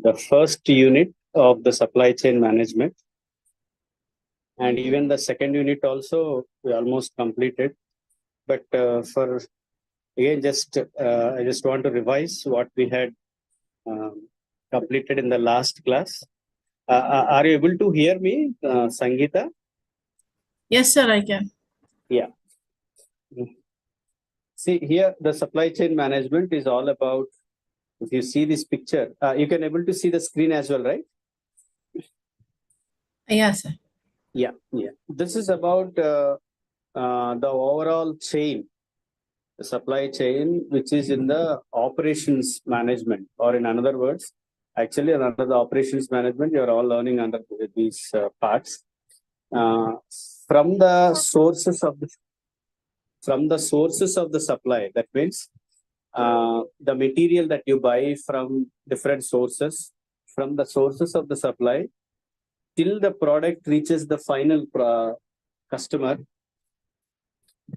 the first unit of the supply chain management. And even the second unit also, we almost completed. But for again, I just want to revise what we had completed in the last class. Are you able to hear me, Sangeeta? Yes, sir, I can. Yeah. See here, the supply chain management is all about, if you see this picture, you can able to see the screen as well, right? Yes, sir. Yeah. This is about the overall chain, the supply chain, which is in the operations management, or in other words, actually under the operations management, you are all learning under these parts. From the sources of the supply, that means the material that you buy from different sources, from the sources of the supply till the product reaches the final customer.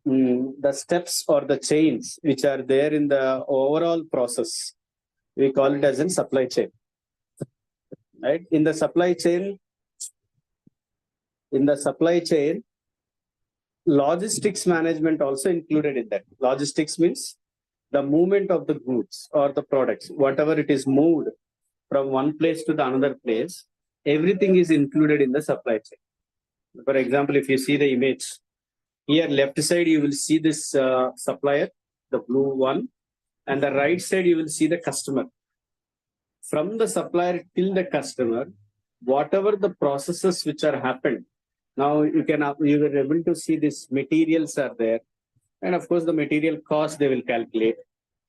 The steps or the chains which are there in the overall process, we call it as in supply chain. Right? In the supply chain, logistics management also included in that. Logistics means the movement of the goods or the products, whatever it is moved from one place to the another place, everything is included in the supply chain. For example, if you see the image, here left side you will see this supplier, the blue one, and the right side you will see the customer. From the supplier till the customer, whatever the processes which are happened, now you are able to see these materials are there, and of course the material cost they will calculate,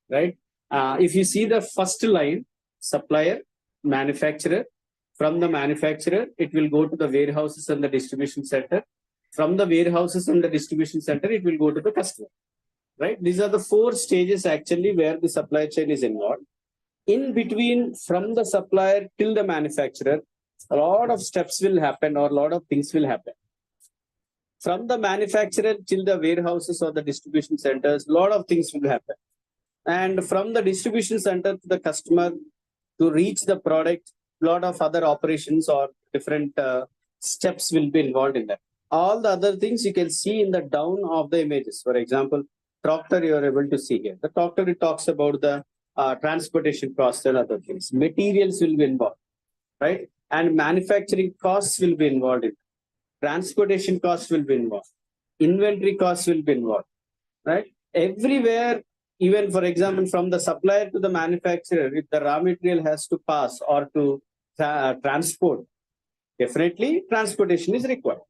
right? If you see the first line, supplier, manufacturer, from the manufacturer it will go to the warehouses and the distribution center. From the warehouses and the distribution center it will go to the customer, right? These are the 4 stages actually where the supply chain is involved. In between, from the supplier till the manufacturer, a lot of steps will happen, or a lot of things will happen. From the manufacturer till the warehouses or the distribution centers, a lot of things will happen. And from the distribution center to the customer to reach the product, a lot of other operations or different steps will be involved in that. All the other things you can see in the down of the images. For example, tractor you are able to see here. The tractor, it talks about the transportation costs and other things. Materials will be involved, right? And manufacturing costs will be involved in. Transportation costs will be involved. Inventory costs will be involved, right? Everywhere, even for example, from the supplier to the manufacturer, if the raw material has to pass or to transport, definitely transportation is required.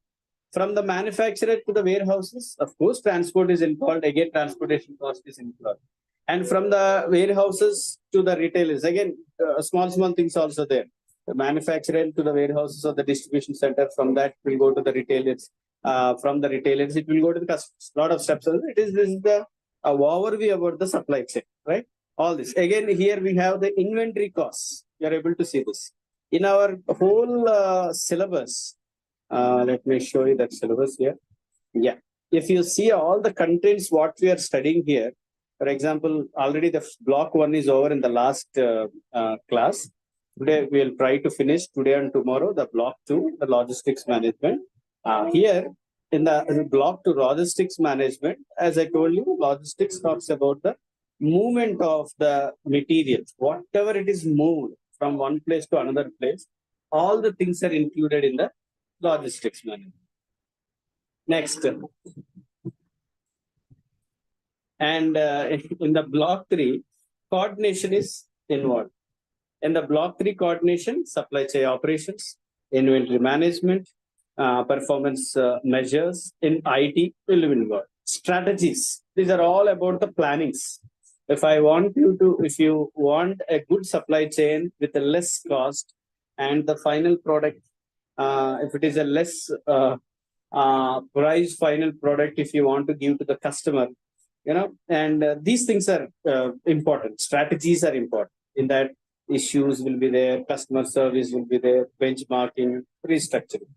From the manufacturer to the warehouses, of course, transport is involved. Again, transportation cost is involved. And from the warehouses to the retailers, again, small things also there. The manufacturer to the warehouses or the distribution center, from that will go to the retailers. From the retailers, it will go to the customers. A lot of steps. This is the overview about the supply chain, right? All this. Again, here we have the inventory costs. You are able to see this. In our whole syllabus, let me show you that syllabus here. Yeah. If you see all the contents, what we are studying here, for example, already the block 1 is over in the last class. Today, we will try to finish today and tomorrow the block 2, the logistics management. Here, in the block 2, logistics management, as I told you, logistics talks about the movement of the materials. Whatever it is moved from one place to another place, all the things are included in the logistics management. Next. And in the block 3, coordination is involved. In the block 3 coordination, supply chain operations, inventory management, performance measures in IT will be involved. Strategies, these are all about the plannings. If you want a good supply chain with a less cost and the final product, if it is a less price final product, if you want to give to the customer, and these things are important. Strategies are important. In that, issues will be there, customer service will be there, benchmarking, restructuring.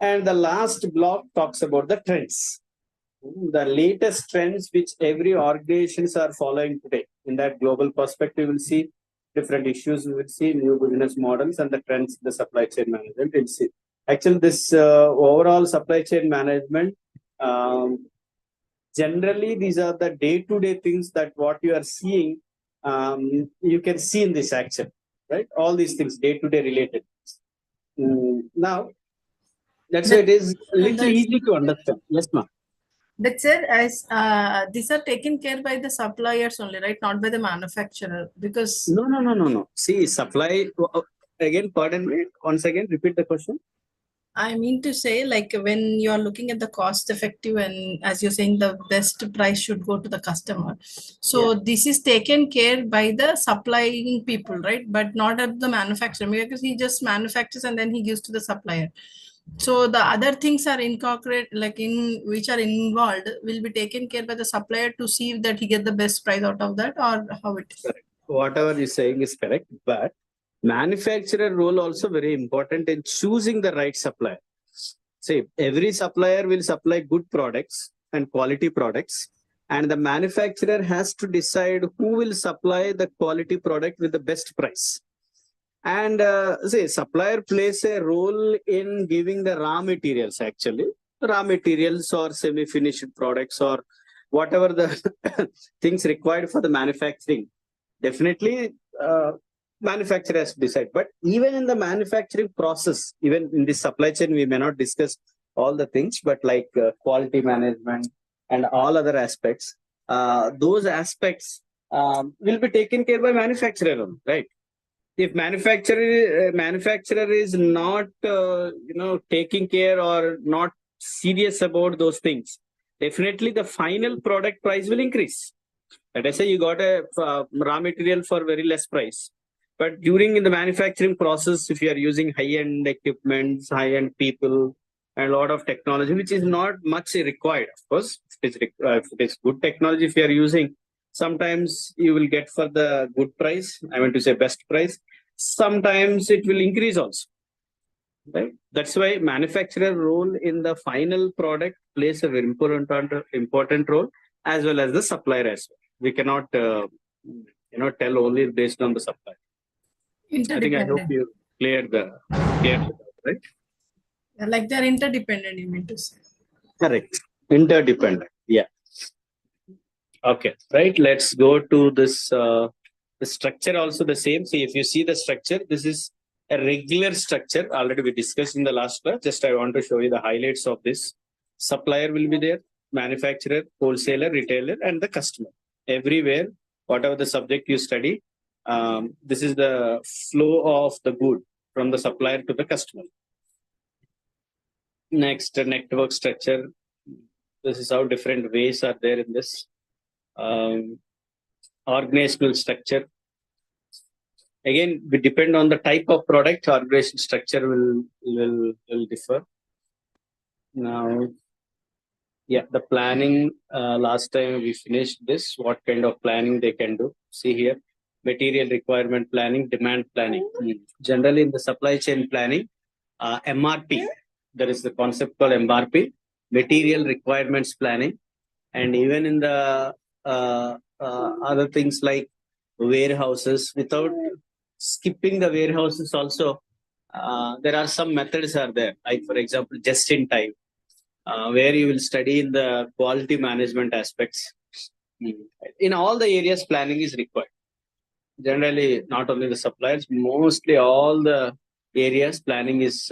And the last block talks about the trends, the latest trends which every organizations are following today. In that global perspective, we'll see different issues we will see, new business models and the trends in the supply chain management we'll see. Actually, this overall supply chain management, generally these are the day-to-day things that what you are seeing, you can see in this action, right? All these things, day-to-day related. Now, that's why it is a little easy to understand. Yes, ma'am. That said, as these are taken care by the suppliers only, right? Not by the manufacturer, because No. See, supply, again, pardon me, once again, repeat the question. I mean to say, like when you are looking at the cost effective and as you're saying, the best price should go to the customer. So this is taken care by the supplying people, right? But not at the manufacturer, because he just manufactures and then he gives to the supplier. So the other things are incorporate, like in which are involved, will be taken care by the supplier to see that he get the best price out of that, or how it is. Correct. Whatever you're saying is correct, but manufacturer role also very important in choosing the right supplier. See, every supplier will supply good products and quality products, and the manufacturer has to decide who will supply the quality product with the best price. And say, supplier plays a role in giving the raw materials, actually, raw materials or semi-finished products or whatever the things required for the manufacturing. Definitely, manufacturer has to decide. But even in the manufacturing process, even in the supply chain, we may not discuss all the things, but like quality management and all other aspects, those aspects will be taken care by manufacturer, right? If manufacturer is not taking care or not serious about those things, definitely the final product price will increase. Let us say you got a raw material for very less price, but during the manufacturing process, if you are using high-end equipment, high-end people, and a lot of technology, which is not much required, of course, if it is good technology, if you are using, sometimes you will get for the good price. I want to say best price. Sometimes it will increase also. Right? That's why manufacturer role in the final product plays a very important role, as well as the supplier as well. We cannot tell only based on the supplier. I hope you cleared the right. Like they're interdependent, you mean to say. Correct. Interdependent. Yeah. Okay. Right. Let's go to this. The structure also the same. See, if you see the structure, this is a regular structure. Already we discussed in the last class. Just I want to show you the highlights of this. Supplier will be there, manufacturer, wholesaler, retailer, and the customer. Everywhere, whatever the subject you study, this is the flow of the good from the supplier to the customer. Next, network structure. This is how different ways are there in this. Organizational structure. Again, we depend on the type of product, organizational structure will differ. Now, yeah, the planning, last time we finished this, what kind of planning they can do. See here, material requirement planning, demand planning. Generally in the supply chain planning, MRP, there is the concept called MRP, material requirements planning. And even in the other things like warehouses, without skipping the warehouses also, there are some methods are there, like for example, just in time, where you will study in the quality management aspects. In all the areas, planning is required. Generally, not only the suppliers, mostly all the areas planning is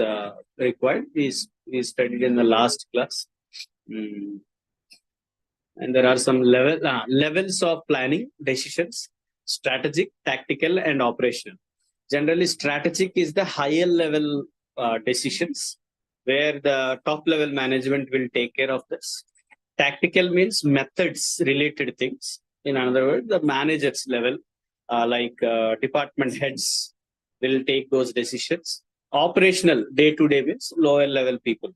required. We studied in the last class. And there are some levels of planning decisions: strategic, tactical, and operational. Generally, strategic is the higher level decisions where the top level management will take care of this. Tactical means methods related things. In other words, the managers level, like department heads, will take those decisions. Operational, day-to-day means lower level people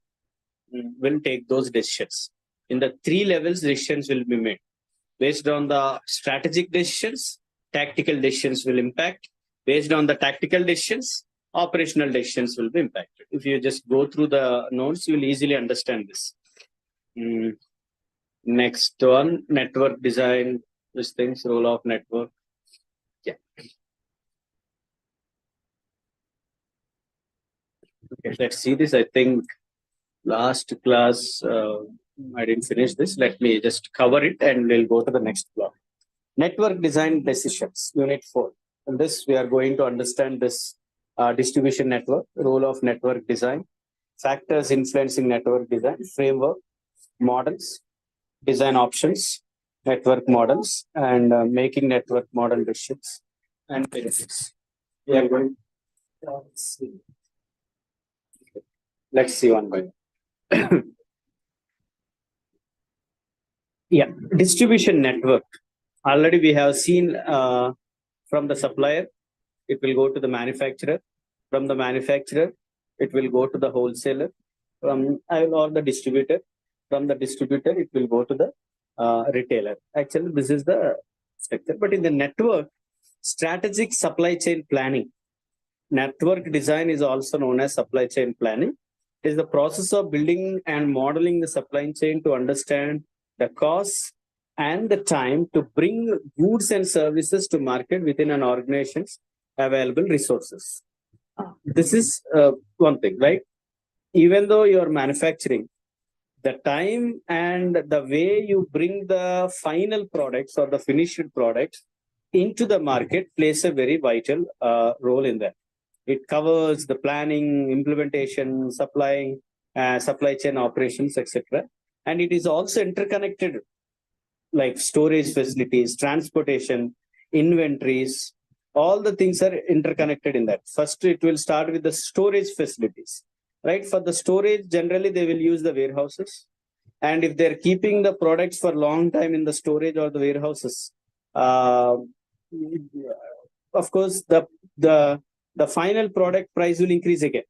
will take those decisions. In the three levels, decisions will be made. Based on the strategic decisions, tactical decisions will impact. Based on the tactical decisions, operational decisions will be impacted. If you just go through the notes, you will easily understand this. Next one, network design, these things, role of network. Yeah. Okay, let's see this. I think last class I didn't finish this. Let me just cover it and we'll go to the next block. Network design decisions, unit 4. In this, we are going to understand this distribution network, role of network design, factors influencing network design, framework, models, design options, network models, and making network model decisions and benefits. We are going to see. Let's see one by one. Yeah, distribution network. Already we have seen from the supplier, it will go to the manufacturer. From the manufacturer, it will go to the wholesaler. Or the distributor. From the distributor, it will go to the retailer. Actually, this is the structure. But in the network, strategic supply chain planning. Network design is also known as supply chain planning. It is the process of building and modeling the supply chain to understand the costs and the time to bring goods and services to market within an organization's available resources. This is one thing, right? Even though you are manufacturing, the time and the way you bring the final products or the finished products into the market plays a very vital role in that. It covers the planning, implementation, supplying, supply chain operations, etc. And it is also interconnected, like storage facilities, transportation, inventories. All the things are interconnected in that. First, it will start with the storage facilities, right? For the storage, generally they will use the warehouses. And if they're keeping the products for a long time in the storage or the warehouses, uh, of course, the final product price will increase again.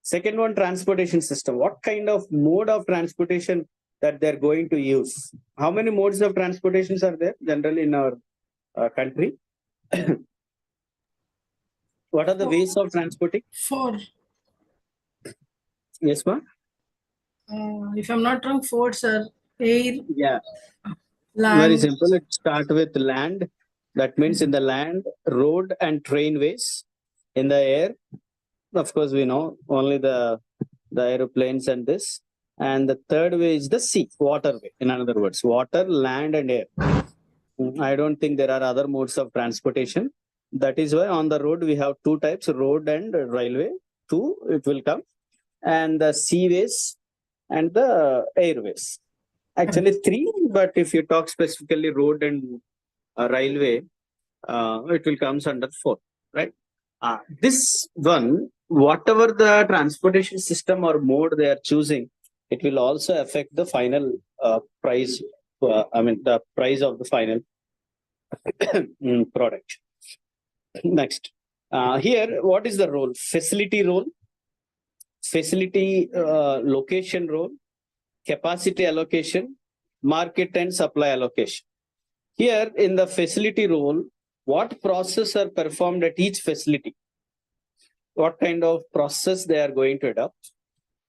Second one, transportation system. What kind of mode of transportation that they're going to use? How many modes of transportations are there generally in our country? What are the ways of transporting? 4. Yes, ma'am? If I'm not wrong, 4, sir. Air, Yeah, very land. simple. It start with land. That means in the land, road and trainways. In the air, of course, we know only the aeroplanes and this. And the third way is the sea, waterway. In other words, water, land, and air. I don't think there are other modes of transportation. That is why on the road we have two types, road and railway. Two, it will come. And the seaways and the airways. Actually three, but if you talk specifically road and railway, it will comes under 4, right? This one, whatever the transportation system or mode they are choosing, it will also affect the final price. The price of the final product. Next, here, what is the role? Facility role, facility location role, capacity allocation, market and supply allocation. Here in the facility role, what process are performed at each facility? What kind of process they are going to adopt?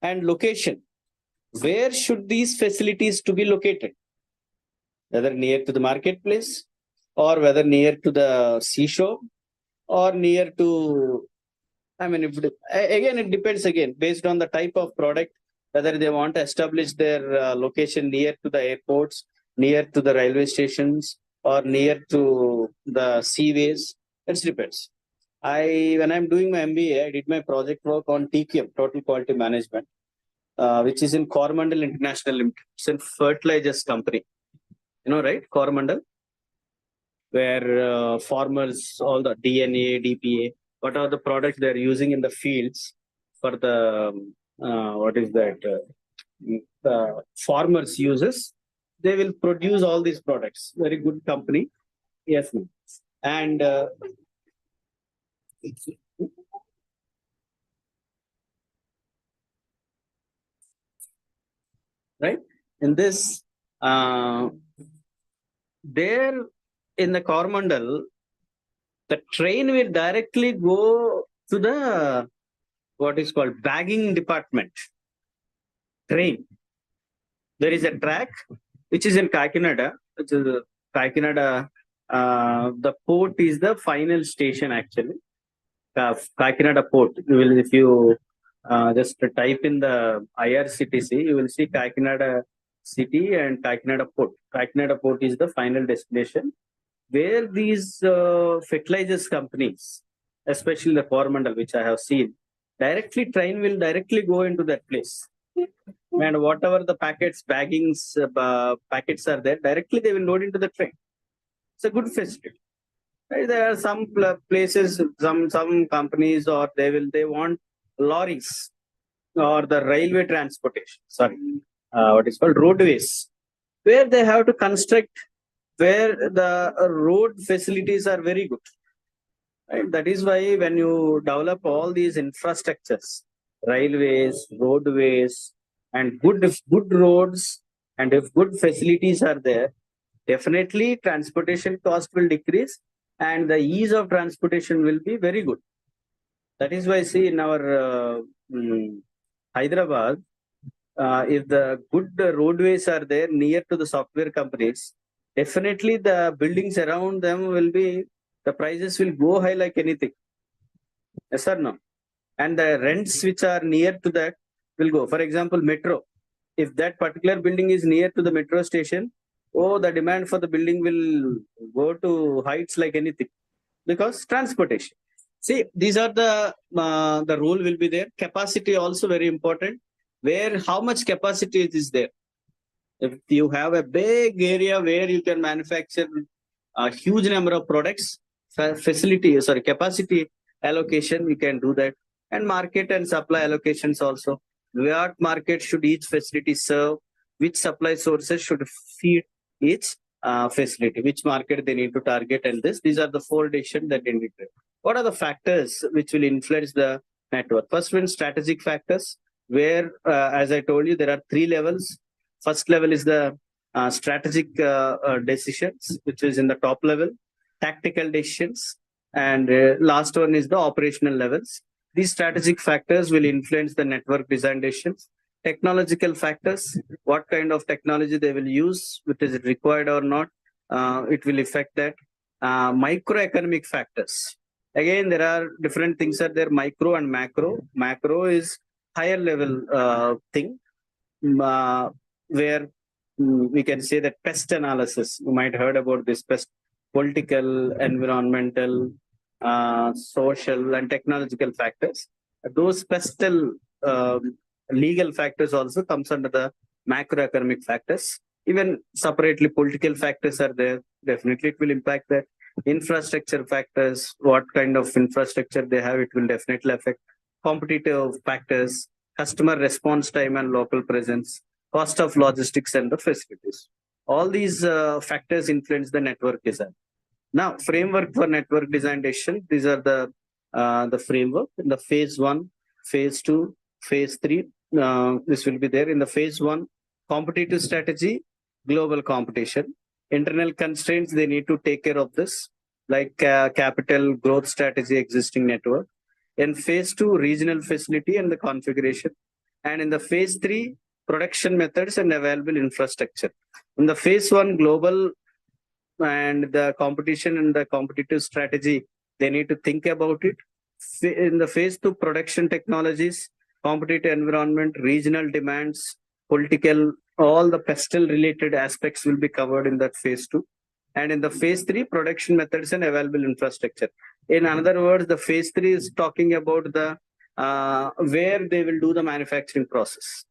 And location. Where should these facilities to be located? Whether near to the marketplace or whether near to the seashore or near to, again, it depends again based on the type of product, whether they want to establish their location near to the airports, near to the railway stations, or near to the seaways. It depends. When I'm doing my MBA, I did my project work on TQM, Total Quality Management, which is in Coromandel International Limited. It's a fertilizers company. You know, right? Coromandel, where farmers, all the DNA, DPA, what are the products they're using in the fields for the, the farmers uses, they will produce all these products. Very good company. Yes, ma'am. And right in this, there in the Coromandel, the train will directly go to the what is called bagging department. Train. There is a track which is in Kakinada, which is Kakinada. The port is the final station actually. Kakinada port. If you Just type in the IRCTC, you will see Kakinada city and Kakinada port. Kakinada port is the final destination where these fertilizers companies, especially the Coromandel, which I have seen, train will directly go into that place. And whatever the packets are there, directly they will load into the train. It's a good facility. Right? There are some places, some companies, or they want lorries or the railway transportation. Sorry, what is called roadways, where they have to construct where the road facilities are very good. Right? That is why when you develop all these infrastructures, railways, roadways, and good roads, and if good facilities are there, definitely transportation cost will decrease, and the ease of transportation will be very good. That is why, see, in our Hyderabad, if the good roadways are there near to the software companies, definitely the buildings around them will be, the prices will go high like anything. Yes or no? And the rents which are near to that will go. For example, metro. If that particular building is near to the metro station, oh, the demand for the building will go to heights like anything because transportation. See, these are the rule will be there. Capacity also very important. Where how much capacity it is there. If you have a big area where you can manufacture a huge number of products, capacity allocation, you can do that. And market and supply allocations also. What market should each facility serve? Which supply sources should feed each facility? Which market they need to target? And these are the 4 decisions that integrate. What are the factors which will influence the network? First one, strategic factors, where, as I told you, there are 3 levels. First level is the strategic decisions, which is in the top level, tactical decisions, and last one is the operational levels. These strategic factors will influence the network design decisions. Technological factors, what kind of technology they will use, which is required or not, it will affect that. Microeconomic factors. Again, there are different things are there, micro and macro. Macro is higher level thing, where we can say that pest analysis. You might heard about this pest, political, environmental, social, and technological factors. Those pestal legal factors also comes under the macroeconomic factors. Even separately, political factors are there. Definitely, it will impact that. Infrastructure factors, what kind of infrastructure they have, it will definitely affect. Competitive factors, customer response time and local presence, cost of logistics and the facilities. All these factors influence the network design. Now, framework for network design decision. These are the framework in the phase 1, phase 2, phase 3. This will be there in the phase 1. Competitive strategy, global competition. Internal constraints, they need to take care of this, like capital growth strategy, existing network. In phase 2, regional facility and the configuration. And in the phase 3, production methods and available infrastructure. In the phase 1, global and the competition and the competitive strategy, they need to think about it. In the phase 2, production technologies, competitive environment, regional demands, political, all the pestle related aspects will be covered in that phase 2. And in the phase 3, production methods and available infrastructure. In other words, the phase 3 is talking about the where they will do the manufacturing process,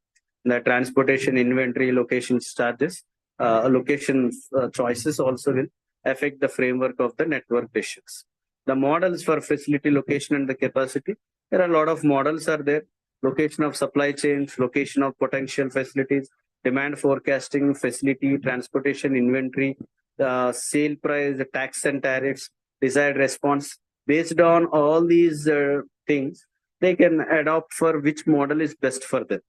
the transportation, inventory, location charges, location choices also will affect the framework of the network decisions. The models for facility location and the capacity, there are a lot of models are there. Location of supply chains, location of potential facilities, demand forecasting, facility, transportation, inventory, sale price, the tax and tariffs, desired response. Based on all these things, they can adopt for which model is best for them.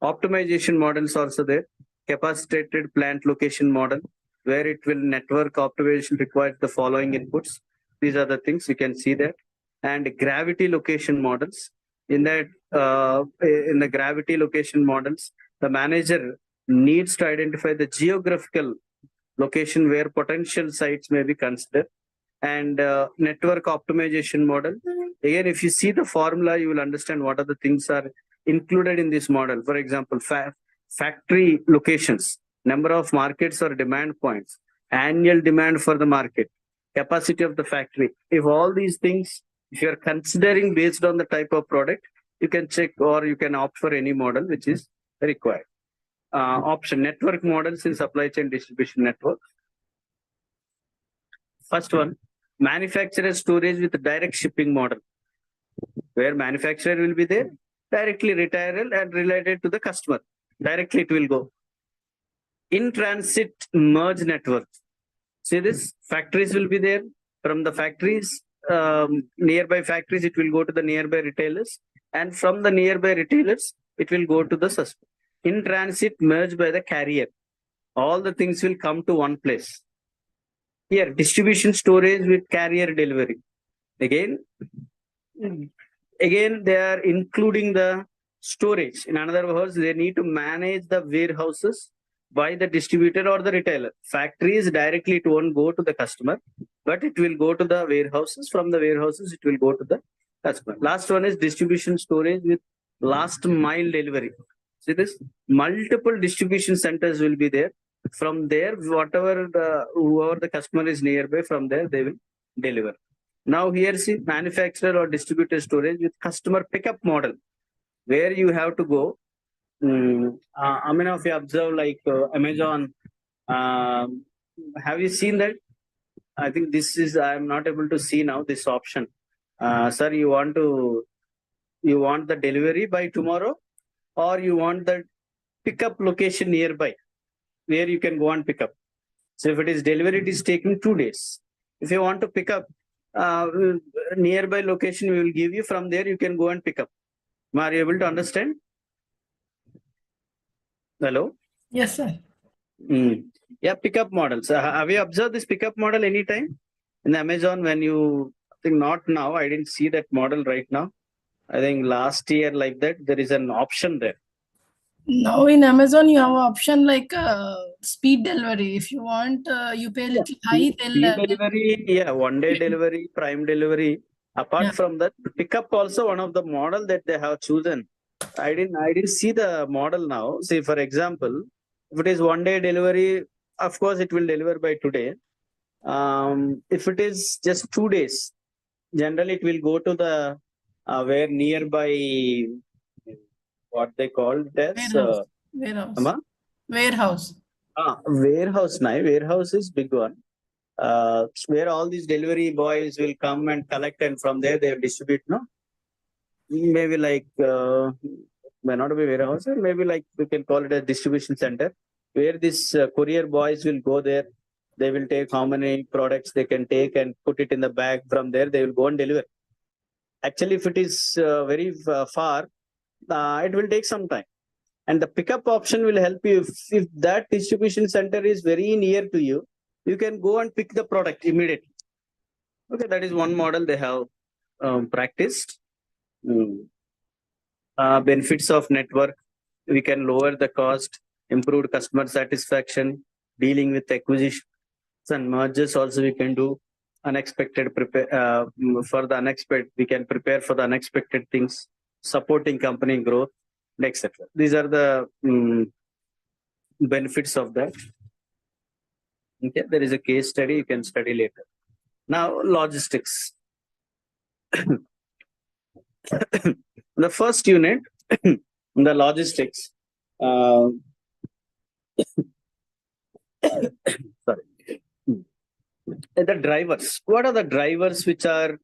Optimization models also there. Capacitated plant location model, where it will network optimization requires the following inputs. These are the things you can see that. And gravity location models. In that, in the gravity location models, the manager needs to identify the geographical location where potential sites may be considered. and network optimization model. Again, if you see the formula, you will understand what are the things are included in this model. For example, factory locations, number of markets or demand points, annual demand for the market, capacity of the factory. If all these things, if you are considering based on the type of product, you can check or you can opt for any model which is required. Option network models in supply chain distribution network. First one, manufacturer storage with direct shipping model, where manufacturer will be there, directly retail and related to the customer. Directly it will go. In transit merge network. See this, factories will be there. From the factories, nearby factories, it will go to the nearby retailers. And from the nearby retailers, it will go to the suspect. In transit merged by the carrier. All the things will come to one place. Here, distribution storage with carrier delivery. Again, they are including the storage. In other words, they need to manage the warehouses by the distributor or the retailer. Factories directly, it won't go to the customer, but it will go to the warehouses. From the warehouses, it will go to the customer. Last one is distribution storage with last mile delivery. See this? Multiple distribution centers will be there. From there, whoever the customer is nearby, from there they will deliver. Now here see manufacturer or distributor storage with customer pickup model, where you have to go. I mean, if you observe like Amazon, have you seen that? I think this is, I'm not able to see now this option. Sir, you want the delivery by tomorrow, or you want the pickup location nearby, where you can go and pick up. So if it is delivery, it is taking 2 days. If you want to pick up, nearby location we will give you. From there, you can go and pick up. Are you able to understand? Hello? Yes, sir. Yeah, pickup models. Have you observed this pickup model anytime in Amazon? When you, I think not now, I didn't see that model right now. I think last year like that, there is an option there. Now in Amazon, you have an option like speed delivery. If you want, you pay a little high. Speed delivery, yeah, 1-day delivery, prime delivery. Apart from that, pickup also one of the model that they have chosen. I didn't see the model now. See, for example, if it is 1-day delivery, of course it will deliver by today. If it is just 2 days, generally it will go to the where nearby, what they call it as warehouse. Warehouse. Warehouse. Warehouse is big one. Where all these delivery boys will come and collect, and from there they distribute. No, maybe like may not be warehouse, or maybe like we can call it a distribution center, where this courier boys will go there. They will take how many products they can take and put it in the bag. From there, they will go and deliver. Actually, if it is very far, it will take some time. And the pickup option will help you. If that distribution center is very near to you, you can go and pick the product immediately. Okay, that is one model they have practiced. Benefits of network: we can lower the cost, improve customer satisfaction, dealing with acquisition and mergers. Also, we can do unexpected for the unexpected. We can prepare for the unexpected things, supporting company growth, etc. These are the benefits of that. Okay, there is a case study you can study later. Now, logistics. The first unit, the logistics. Sorry. The drivers. What are the drivers which are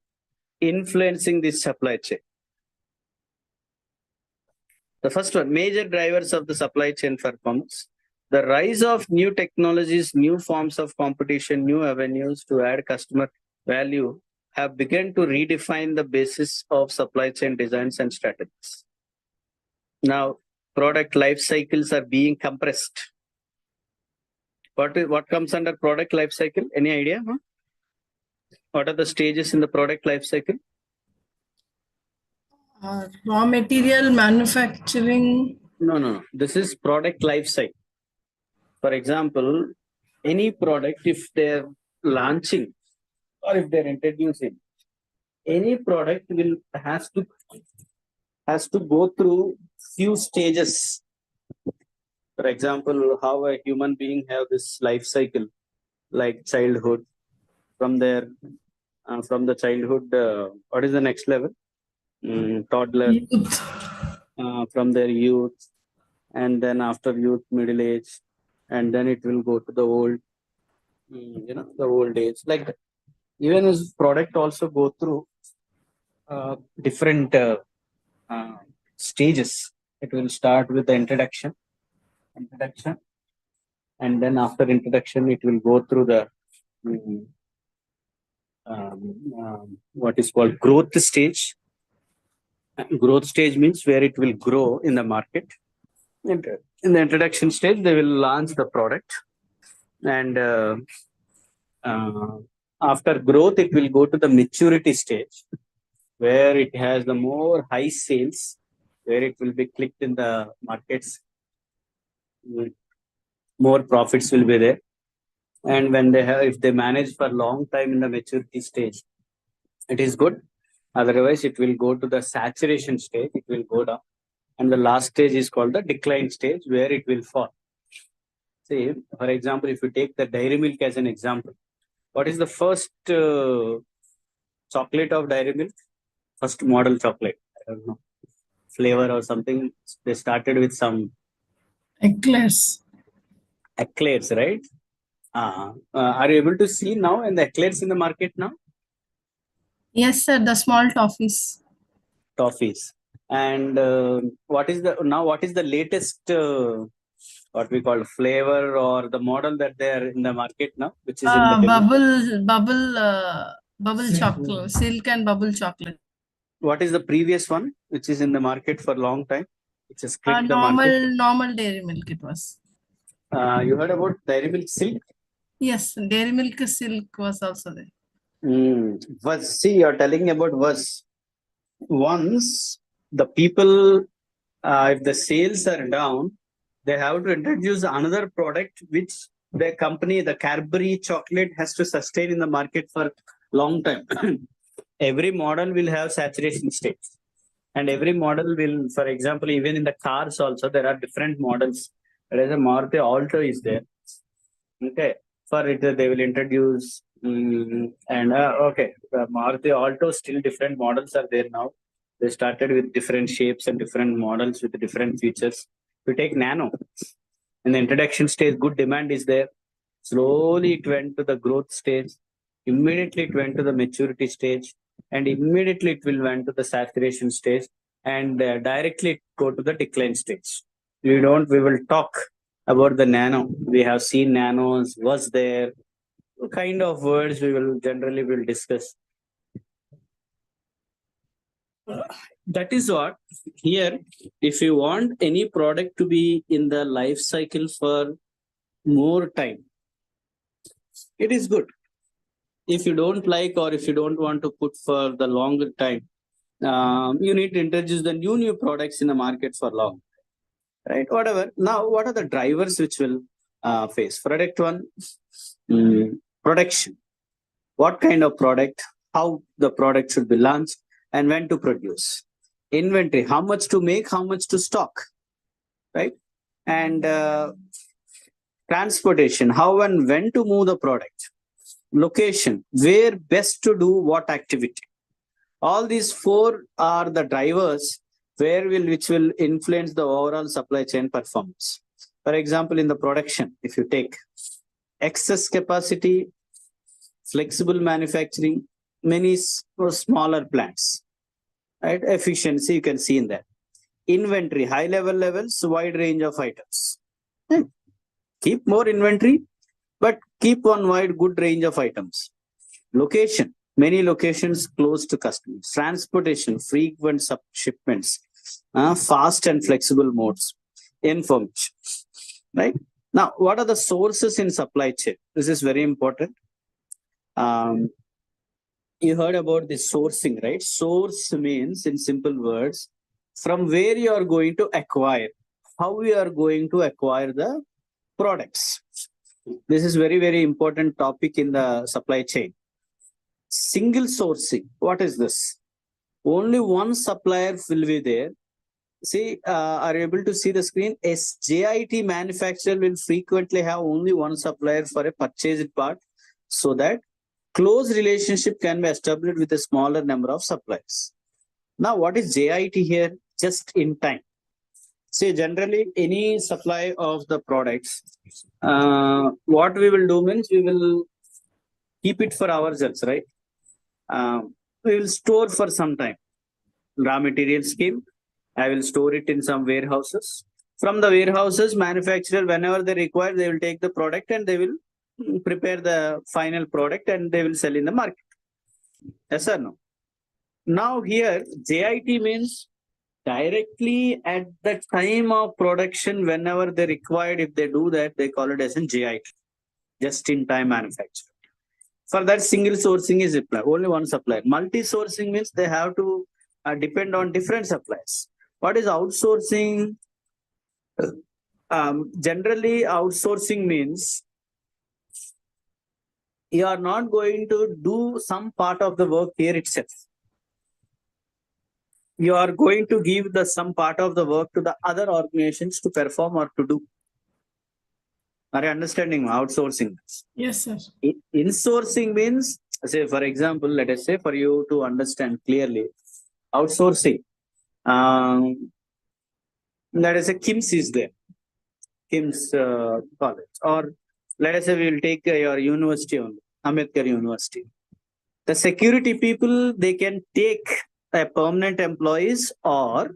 influencing this supply chain? The first one, major drivers of the supply chain performance. The rise of new technologies, new forms of competition, new avenues to add customer value have begun to redefine the basis of supply chain designs and strategies. Now, product life cycles are being compressed. What comes under product life cycle? Any idea? Huh? What are the stages in the product life cycle? Raw material manufacturing. No. This is product life cycle. For example, any product, if they're launching or if they're introducing any product has to go through few stages. For example, how a human being have this life cycle, like childhood, from their from the childhood, what is the next level? Toddler, Youth. from their youth, and then after youth, middle age, and then it will go to the old, the old age. Like that. Even as product also go through different stages. It will start with the introduction, and then after introduction, it will go through the mm, what is called growth stage. Growth stage means where it will grow in the market. In the introduction stage, they will launch the product, and uh, after growth, it will go to the maturity stage, where it has the more high sales, where it will be clicked in the markets. More profits will be there. And when if they manage for long time in the maturity stage, it is good. Otherwise, it will go to the saturation stage. It will go down. And the last stage is called the decline stage, where it will fall. See, for example, if you take the dairy milk as an example, what is the first chocolate of dairy milk? First model chocolate. I don't know. Flavor or something. They started with some Eclairs. eclairs, right? Are you able to see now and the eclairs in the market now? Yes, sir. The small toffees. Toffees. And what is the latest what we call flavor or the model that they are in the market now, which is in the Bubble chocolate, silk and bubble chocolate. What is the previous one which is in the market for a long time? Which has clicked the market. Normal dairy milk it was. You heard about dairy milk silk? Yes, dairy milk silk was also there. See, you're telling about was once the people, if the sales are down, they have to introduce another product which the company, the Cadbury chocolate, has to sustain in the market for long time. Every model will have saturation stage, and every model will, for example, even in the cars also there are different models. There is a Maruti Alto is there. Okay, for it they will introduce and okay, the Maruti Alto still different models are there now. They started with different shapes and different models with different features. You take Nano. In the introduction stage, good demand is there. Slowly it went to the growth stage. Immediately it went to the maturity stage. And immediately it will went to the saturation stage. And directly go to the decline stage. We will talk about the Nano. We have seen Nanos, was there. What kind of words we will generally will discuss. That is what here, if you want any product to be in the life cycle for more time, it is good. If you don't like or if you don't want to put for the longer time, you need to introduce the new products in the market for long, right? Whatever. Now, what are the drivers which will face? Product one, production. What kind of product, how the product should be launched, and when to produce. Inventory, how much to make, how much to stock, right? And transportation, how and when to move the product. Location, where best to do what activity. All these four are the drivers which will influence the overall supply chain performance. For example, in the production, if you take excess capacity, flexible manufacturing, many smaller plants, right? Efficiency, you can see in that. Inventory, high levels, wide range of items. Keep more inventory, but keep one wide good range of items. Location, many locations close to customers. Transportation, frequent shipments, fast and flexible modes. Information, right? Now, what are the sources in supply chain? This is very important. You heard about the sourcing, right? Source means, in simple words, from where you are going to acquire, how you are going to acquire the products. This is very, very important topic in the supply chain. Single sourcing. What is this? Only one supplier will be there. See, are you able to see the screen? A JIT manufacturer will frequently have only one supplier for a purchased part, so that close relationship can be established with a smaller number of suppliers. Now, what is JIT here? Just in time. See, generally, any supply of the products, what we will do means we will keep it for ourselves, right? We will store for some time. Raw material scheme, I will store it in some warehouses. From the warehouses, manufacturer, whenever they require, they will take the product and they will prepare the final product and they will sell in the market. Yes or no? Now here, JIT means directly at the time of production, whenever they required, if they do that, they call it as a JIT, just in time manufacture. For that, single sourcing is applied, only one supplier. Multi-sourcing means they have to depend on different suppliers. What is outsourcing? Generally, outsourcing means you are not going to do some part of the work here itself. You are going to give some part of the work to the other organizations to perform or to do. Are you understanding outsourcing? Yes, sir. Insourcing means, say, for example, let us say for you to understand clearly, outsourcing. Let us say KIMS is there, KIMS college, or let us say we will take your university only, Ambedkar University. The security people, they can take a permanent employees, or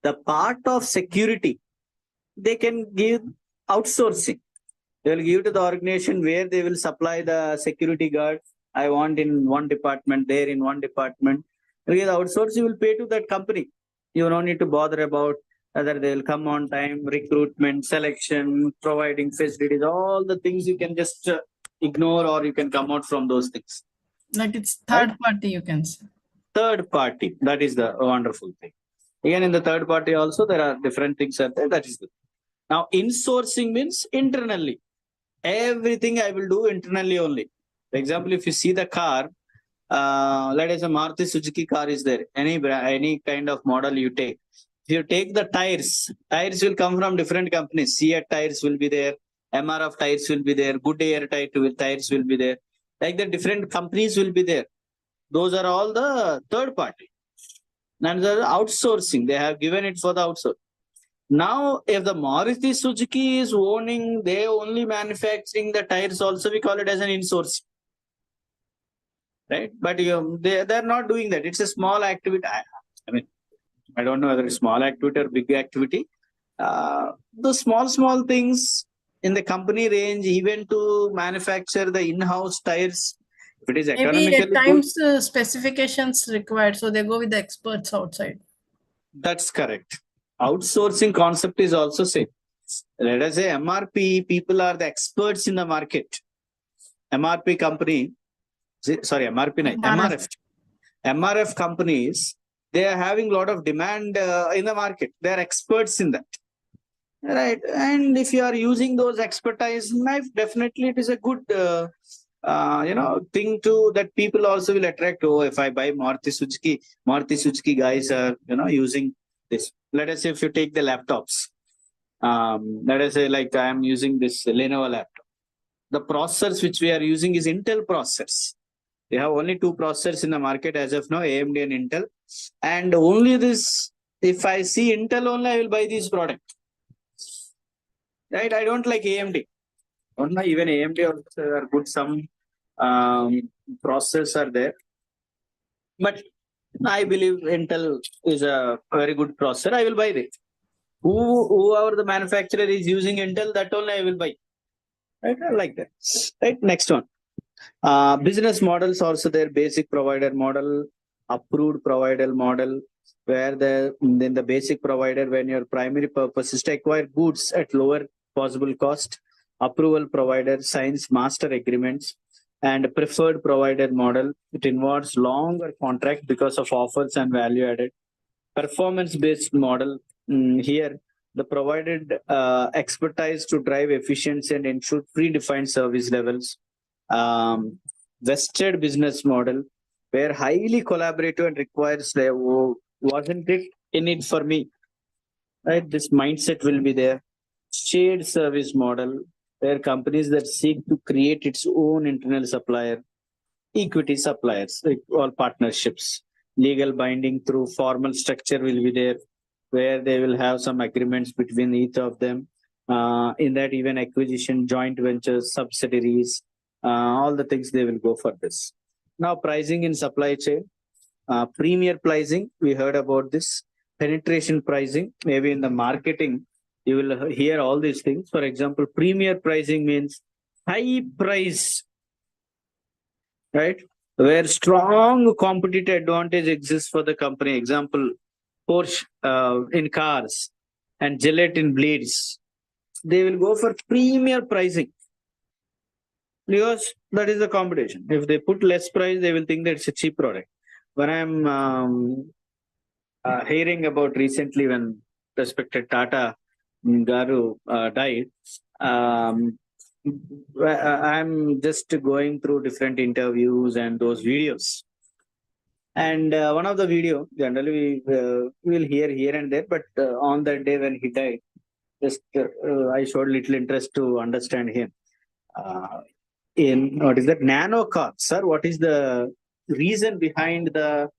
the part of security, they can give outsourcing. They will give to the organization where they will supply the security guard. I want in one department, there in one department. Because outsource, you will pay to that company. You don't need to bother about whether they will come on time, recruitment, selection, providing facilities, all the things you can just ignore, or you can come out from those things. Like it's third party, you can say. Third party, that is the wonderful thing. Again, in the third party also, there are different things are there. That is good. Now, insourcing means internally. Everything I will do internally only. For example, if you see the car, let us say Maruti Suzuki car is there. Any kind of model you take. If you take the tires will come from different companies. Seat tires will be there. MRF tires will be there. Good Air tires will be there. Like the different companies will be there. Those are all the third party. And the outsourcing, they have given it for the outsourcing. Now, if the Maruti Suzuki is owning, they only manufacturing the tires also, we call it as an insourcing. Right? But they're not doing that. It's a small activity. I mean, I don't know whether it's small activity or big activity. The small things in the company range, even to manufacture the in-house tires, if it is Maybe economically at times specifications required, so they go with the experts outside. That's correct. Outsourcing concept is also same. Let us say MRP people are the experts in the market. MRP company, sorry, MRF companies, they are having a lot of demand in the market. They are experts in that. Right. And if you are using those expertise, definitely it is a good thing to that people also will attract. Oh, if I buy Maruti Suzuki guys are using this. Let us say if you take the laptops, let us say like I am using this Lenovo laptop. The processors which we are using is Intel processors. We have only two processors in the market as of now, AMD and Intel. And only this, if I see Intel only, I will buy this product. Right? I don't like AMD. Don't know, even AMD also are good. Some processors are there. But I believe Intel is a very good processor. I will buy it. Whoever the manufacturer is using Intel, that only I will buy. Right? I like that. Right? Next one. Business models also their basic provider model, approved provider model, where then the basic provider, when your primary purpose is to acquire goods at lower possible cost, approval provider signs master agreements, and preferred provider model. It involves longer contract because of offers and value added. Performance based model, here the provided expertise to drive efficiency and ensure predefined service levels. vested business model where highly collaborative and requires wasn't it in it for me, right? This mindset will be there. Shared service model where companies that seek to create its own internal supplier, equity suppliers, like all partnerships, legal binding through formal structure will be there, where they will have some agreements between each of them. In that, even acquisition, joint ventures, subsidiaries, all the things they will go for this. Now, pricing in supply chain, premier pricing, we heard about this. Penetration pricing, maybe in the marketing, you will hear all these things. For example, premier pricing means high price, right? Where strong competitive advantage exists for the company. Example, Porsche in cars and Gillette in blades. They will go for premier pricing because that is the competition. If they put less price, they will think that it's a cheap product. When I'm hearing about recently when respected Tata Garu died, I'm just going through different interviews and those videos. And one of the video, generally we will hear here and there, but on that day when he died, just I showed little interest to understand him. In what is that nano car, sir? What is the reason behind the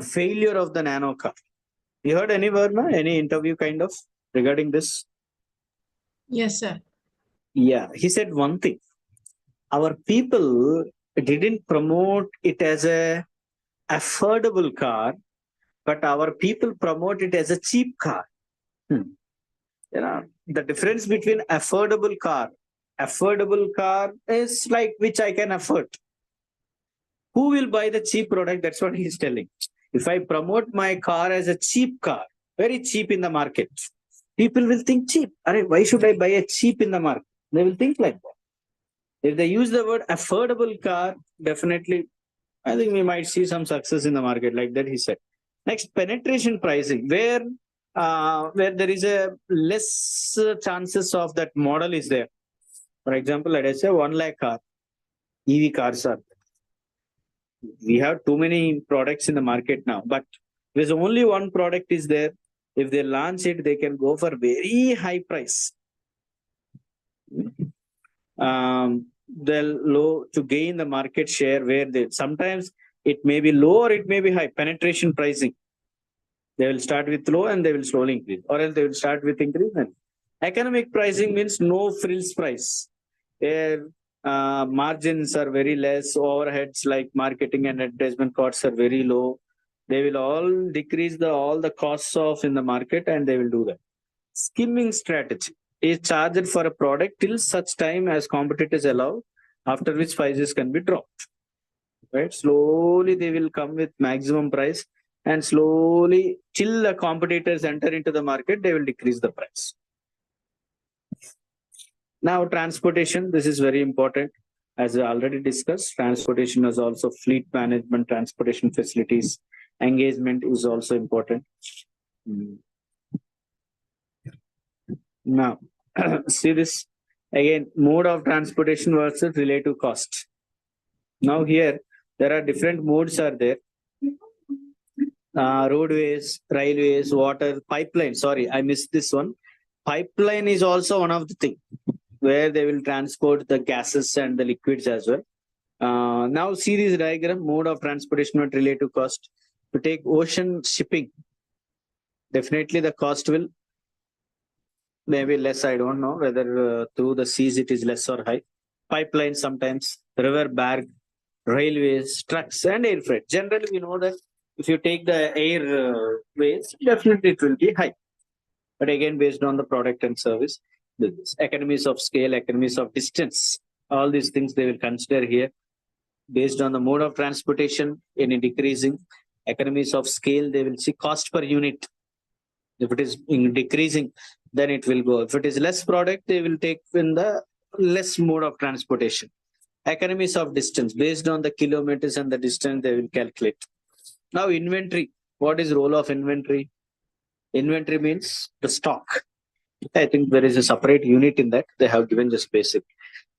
failure of the nano car? You heard any word, any interview kind of regarding this? Yes, sir. Yeah, he said one thing. Our people didn't promote it as a affordable car, but our people promote it as a cheap car. You know, the difference between affordable car is like which I can afford. Who will buy the cheap product? That's what he's telling. If I promote my car as a cheap car, very cheap in the market, people will think cheap. Why should I buy a cheap in the market? They will think like that. If they use the word affordable car, definitely, I think we might see some success in the market, like that he said. Next, penetration pricing, where there is a less chances of that model is there. For example, let us say 1 lakh car, EV cars are. We have too many products in the market now, but there's only one product is there. If they launch it, they can go for very high price. They'll low to gain the market share where they sometimes it may be low or it may be high. Penetration pricing. They will start with low and they will slowly increase, or else they will start with increase. And economic pricing means no frills price, where margins are very less, overheads like marketing and advertisement costs are very low. They will all decrease all the costs of in the market and they will do that. Skimming strategy is charged for a product till such time as competitors allow, after which prices can be dropped. Right? Slowly they will come with maximum price, and slowly till the competitors enter into the market, they will decrease the price. Now, transportation, this is very important. As I already discussed, transportation is also fleet management, transportation facilities, engagement is also important. Now, see this again, mode of transportation versus relative cost. Now here, there are different modes are there. Roadways, railways, water, pipeline. Sorry, I missed this one. Pipeline is also one of the things where they will transport the gases and the liquids as well. Now see this diagram, mode of transportation at relative cost. To take ocean shipping, definitely the cost will maybe less. I don't know whether through the seas it is less or high. Pipeline sometimes, river berg, railways, trucks and air freight. Generally, we know that if you take the air ways, definitely it will be high. But again, based on the product and service, economies of scale, economies of distance, all these things they will consider here. Based on the mode of transportation, any decreasing, economies of scale, they will see cost per unit. If it is decreasing, then it will go. If it is less product, they will take in the less mode of transportation. Economies of distance, based on the kilometers and the distance, they will calculate. Now, inventory. What is role of inventory? Inventory means the stock. I think there is a separate unit in that. They have given just basic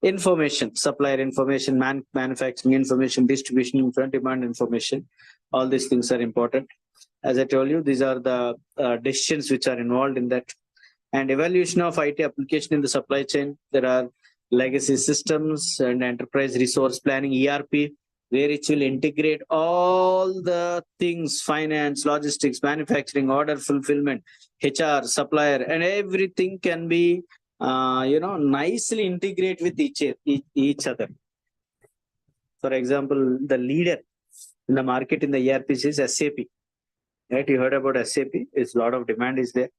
information, supplier information, manufacturing information, distribution information, demand information. All these things are important. As I told you, these are the decisions which are involved in that. And evaluation of IT application in the supply chain. There are legacy systems and enterprise resource planning, ERP, where it will integrate all the things, finance, logistics, manufacturing, order fulfillment, HR, supplier, and everything can be, nicely integrate with each other. For example, the leader in the market in the ERPs is SAP. Right? You heard about SAP. It's a lot of demand is there.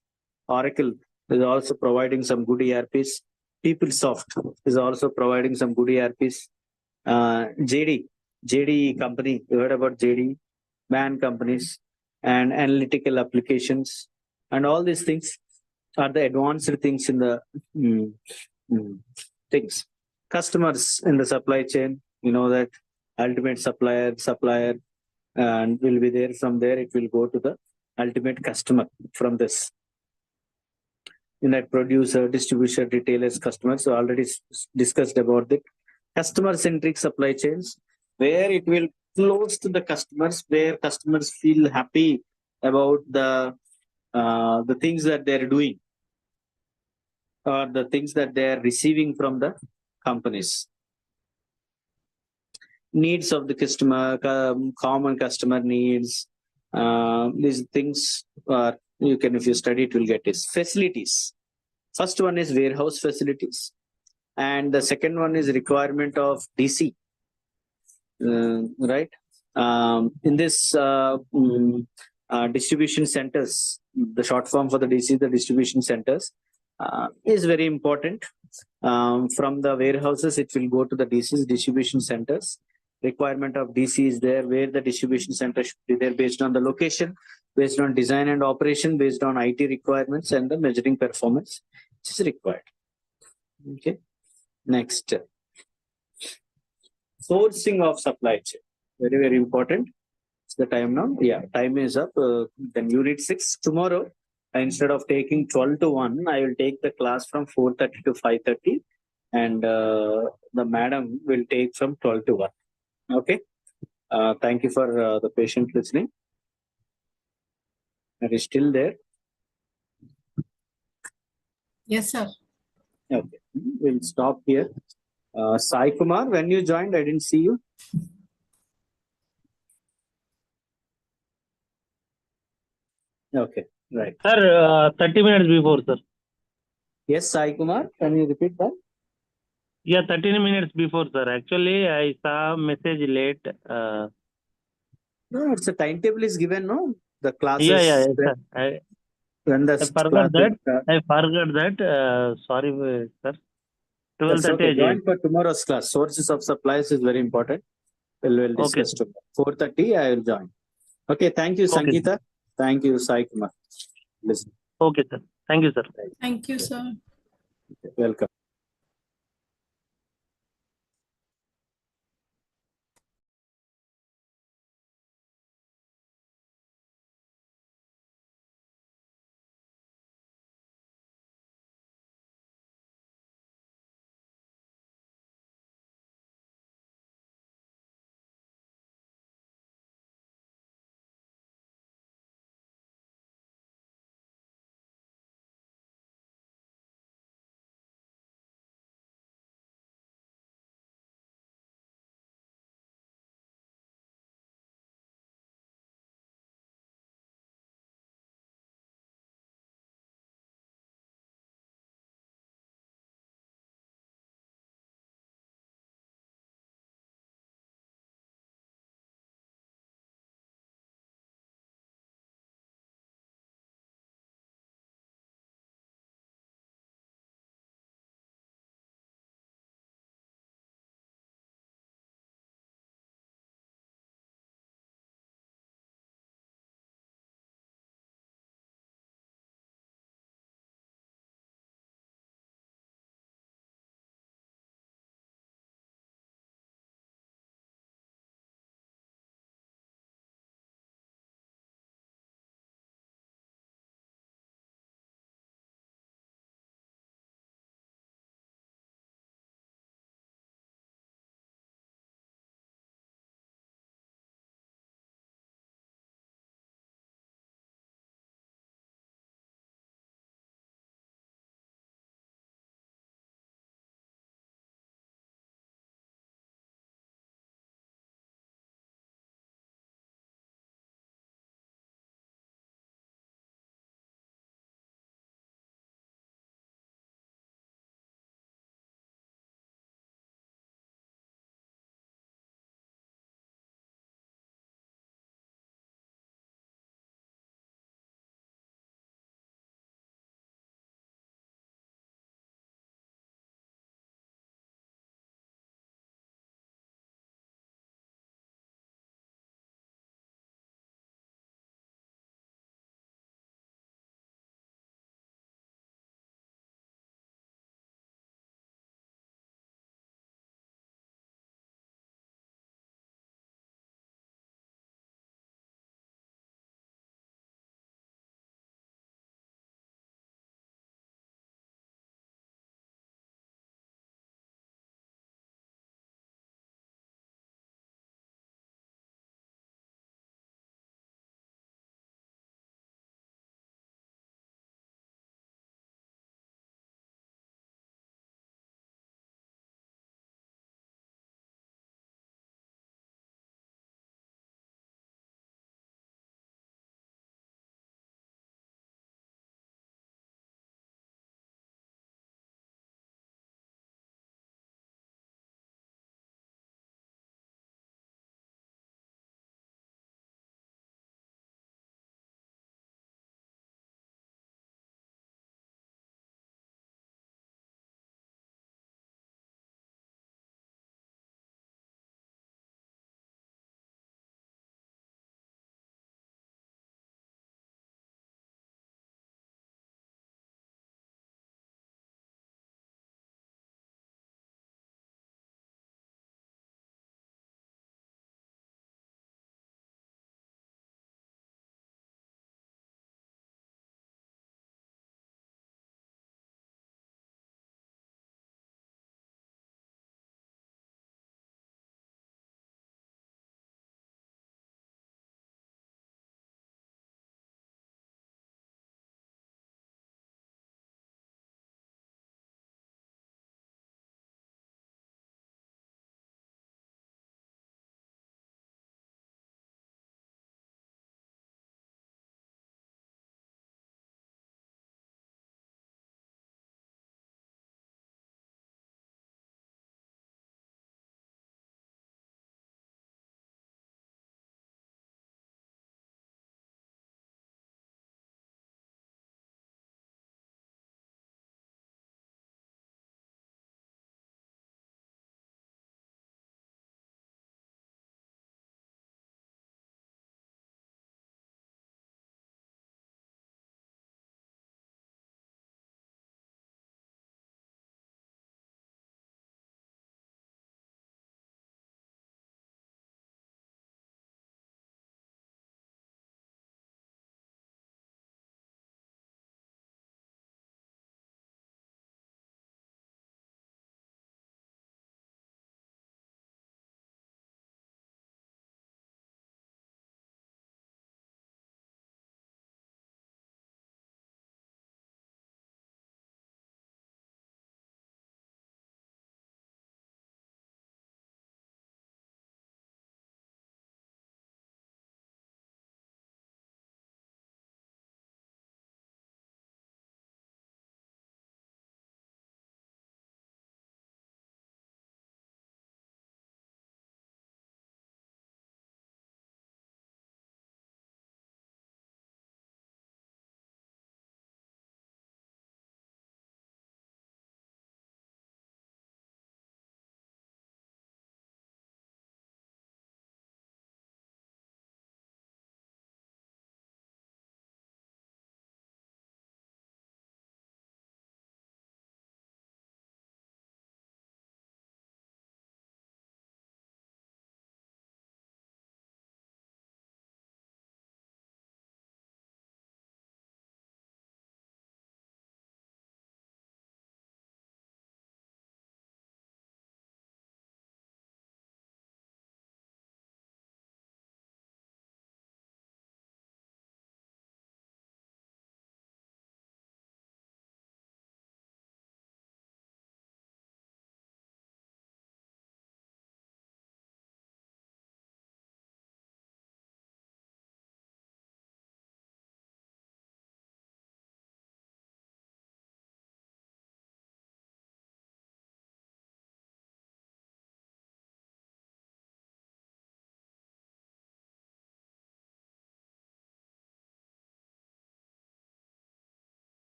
Oracle is also providing some good ERPs. PeopleSoft is also providing some good ERPs. JD company, you heard about JD, man companies, and analytical applications, and all these things are the advanced things in the things. Customers in the supply chain, you know that ultimate supplier, and will be there. From there, it will go to the ultimate customer from this. In that producer, distributor, retailers, customers. So already discussed about it. Customer-centric supply chains, where it will close to the customers, where customers feel happy about the things that they're doing or the things that they're receiving from the companies. Needs of the customer, common customer needs. These things are, you can, if you study it, will get this. Facilities. First one is warehouse facilities. And the second one is requirement of DC, right? In this distribution centers, the short form for the DC, the distribution centers, is very important. From the warehouses, it will go to the DCs, distribution centers. Requirement of DC is there, where the distribution center should be there based on the location, based on design and operation, based on IT requirements and the measuring performance, which is required. Okay. Next, sourcing of supply chain. Very, very important. It's the time now. Yeah, time is up. Then unit 6 tomorrow. Instead of taking 12 to 1, I will take the class from 4:30 to 5:30, and the madam will take from 12 to 1. Okay. Thank you for the patient listening. Are you still there? Yes, sir. Okay. We'll stop here. Sai Kumar, when you joined, I didn't see you. Okay, right. Sir, 30 minutes before, sir. Yes, Sai Kumar, can you repeat that? Yeah, 13 minutes before, sir. Actually, I saw message late. No, it's a timetable is given, no? The classes. Yes, sir. When the I forgot that. Sorry, sir. 12:30. Okay. Join for tomorrow's class. Sources of supplies is very important. We'll discuss tomorrow. 4:30, I will join. Okay, thank you, Sangeeta. Okay. Thank you, Sai Kumar. Listen. Okay, sir. Thank you, sir. Thank you, sir. Welcome.